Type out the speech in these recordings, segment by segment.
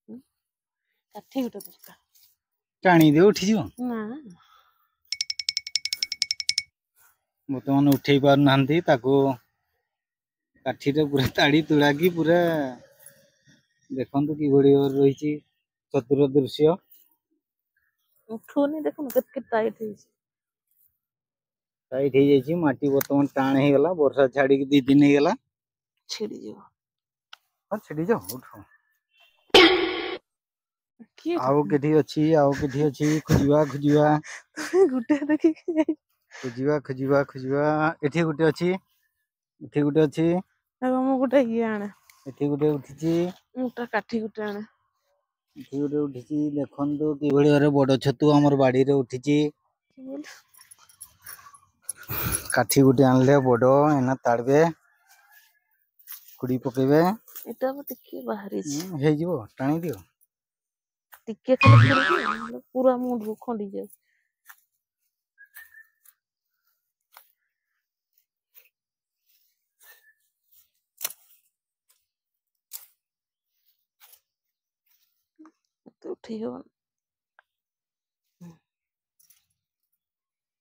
काठी गुटे दरकार टाणी दे उठी जीव ना बर्तमान उठे पार नांती ताको काठी रे पूरा ताड़ी तुड़ा की पूरा देखंतु कि बड़ी रही चतुर दृश्य उठोनी देखो केत टाइट है टाइट हो जाइए माटी बर्तमान टाण हो गला वर्षा छाड़ी 2 दिन हो गला छिड़ी जो हां छिड़ी जाओ उठो के आउ केठी अछि खुजवा गुटे देखि खुजवा एठी गुटे अछि हम गुटे ये आने एठी गुटे उठिची मुटा काठी गुटे आने एठी गुटे उठिची देखंतु कि भଳି भारे बड़ छतु हमर बाड़ी रे उठिची काठी गुटे आनले बड़ एना ताड़बे कुड़ी पकेबे एटा टिके बाहरी हे जीवो टाणी दियो टिके खाली पूरा मुंड खंडी जाय तो ठीक हो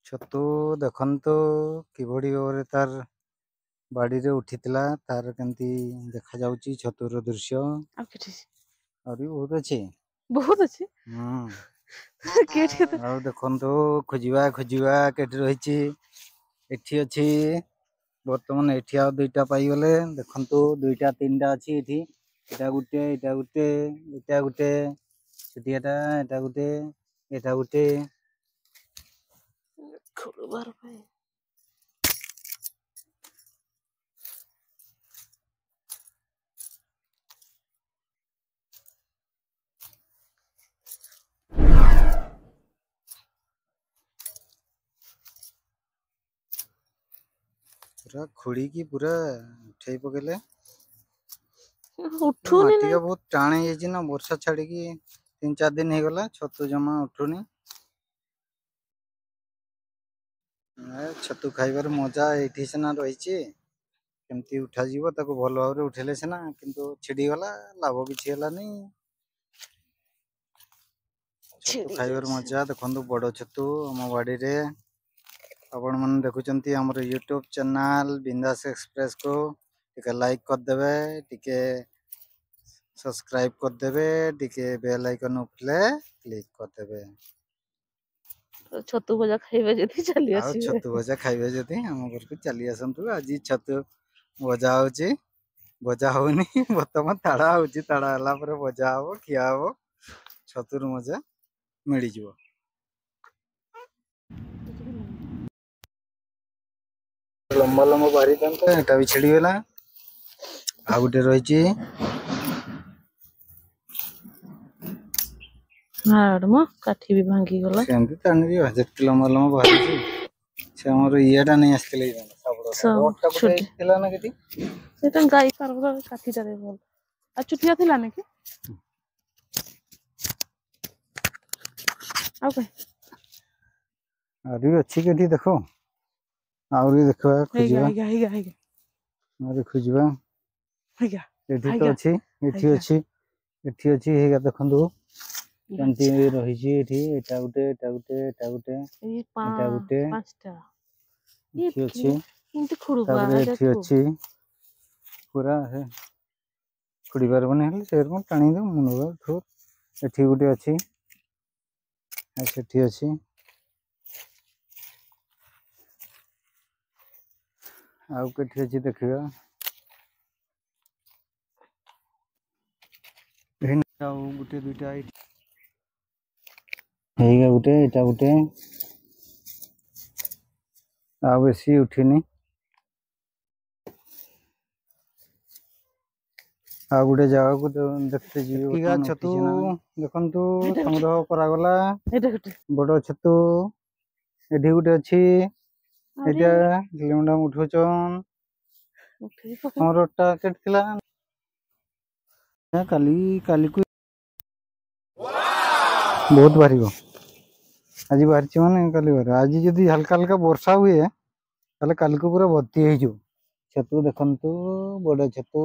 छतु देखंतु कि भड़ी भारे तार बाड़ी रे उठितला तार केंती देखा जाउची छतुर दृश्य आ केठी अरे बहुत अच्छे केठी आ देखंतु खुजवा केठी रहिची एठी अछि वर्तमान एठी आ दुईटा पाई गले देखंतु दुईटा तीनटा अछि एठी एटा गुटे सेठी एटा गुटे बार पे पूरा खुड़ी की पूरा उठे पकेले उठूनी माटी का बहुत टाण है ना वर्षा छाड़ी की 3-4 दिन हो गला छतु जमा उठुनी छतु खाइबार मजा एठी सेना रहिची केमती उठा जीवो ताको भल भाबरे उठेले सेना किंतु छिड़ी गला लाभ किछि हला नै छतु खाइबार मजा देखंतु बड़ छतु हम बाड़ी रे आपण मन देखुचंती हमर YouTube चैनल बिंदास एक्सप्रेस को टिके लाइक कर देबे टिके सब्सक्राइब कर देबे टिके बेल आइकन उठले क्लिक कर देबे छतु भजा खाइबे जति चली आ आसी छतु भजा खाइबे जति हम घर को चली आसंतु आज छतु भजा होची भजा होनी वर्तमान ताड़ा होची ताड़ा हला पर भजा हो खिया हो छतुर मजा मिली जीवो लंबा लंबा बारी था एटा भी छिड़ी गला आ गुटे रहिची हाडम काठी भी भांगी गला सेमती तानी दियो जति लंबा लंबा बारी छी से हमर इयाटा नै आसले सब रोडटा गुटे थिला ना केती सेटा गाई पारबा काठीटा रे बोल आ चुटिया थिला ने कि आ के अरे अच्छी केटी देखो आउरी देखो खुजिबा हेगा अरे खुजिबा हेगा एठी तो अछि एठी अछि हेगा देखंदु केमती रही छी एठी एटा गुटे ये पांचटा एठी अछि इनते खुड़बा ताबरे एठी अछि पूरा है खुड़ीबार बने हल सेर को टाणी दे मुनबा थो एठी गुटे अछि आ सेठी अछि आउ केठी अछि देखिबा एहन आउ गुटे दुटा हेगा गुटे एटा गुटे आ बेसी उठिनी आ गुटे जागा को देखते जीव ठीका छतु देखंतु संग्रह करा गला बड़ छतु एठी गुटे अछि एटा लिमडा उठोचन हमरटा केटथिला काली को बहुत भारी हो आज बाहर माने काली बार आज जदि हल्का हल्का वर्षा हुए ताले काली को पूरा भर्ती हो छतु देखंतु बड़ छतु